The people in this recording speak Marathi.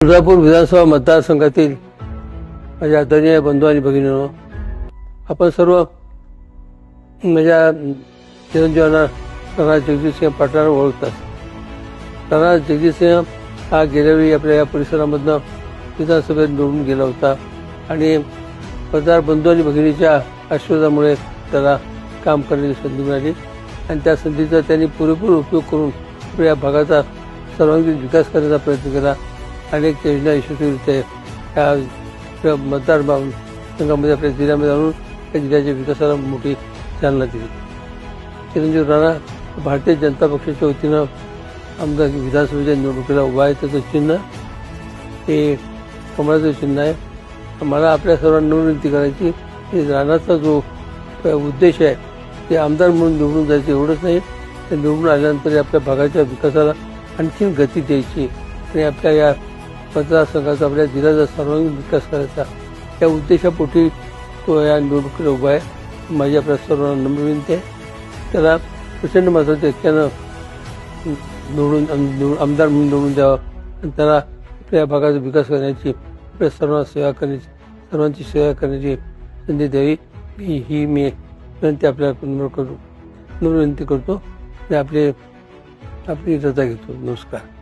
तुळजापूर विधानसभा मतदारसंघातील माझ्या आदरणीय बंधू आणि भगिनींनो, आपण सर्व माझ्या चिरंजीवांना राणा जगजितसिंह पाटलांना ओळखतात। राणा जगजितसिंह हा गेल्या वेळी आपल्या या परिसरामधनं विधानसभेत निवडून गेला होता आणि मतदार बंधू आणि भगिनीच्या आशीर्वादामुळे त्याला काम करण्याची संधी मिळाली आणि त्या संधीचा त्यांनी पुरेपूर उपयोग करून आपल्या या भागाचा सर्वांगीण विकास करण्याचा प्रयत्न केला। अनेक योजना यशस्वीरित्या या मतदार संघामध्ये आपल्या जिल्ह्यामध्ये आणून या जिल्ह्याच्या विकासाला मोठी चालना दिली। चिरंजीव राणा भारतीय जनता पक्षाच्या वतीनं आमदार विधानसभेच्या निवडणुकीला उभा आहे। त्याचं चिन्ह हे कमळाचं चिन्ह आहे। मला आपल्या सर्वांना विनंती करायची की राणाचा जो उद्देश आहे ते आमदार म्हणून निवडून जायचं एवढंच नाही, ते निवडून आल्यानंतर आपल्या भागाच्या विकासाला आणखीन गती द्यायची आणि आपल्या या मतदारसंघाचा आपल्या जिल्ह्याचा सर्वांगीण विकास करायचा या उद्देशापोटी तो या निवडणुकीला उभा आहे। माझी आपल्या सर्वांना नम्र विनंती आहे, त्याला प्रचंड मताच्या ऐक्यानं आमदार म्हणून निवडून द्यावं आणि त्याला आपल्या भागाचा विकास करण्याची, आपल्या सर्वांची सेवा करण्याची संधी द्यावी ही मी विनंती आपल्याला नम्र विनंती करतो आणि आपली रजा घेतो। नमस्कार।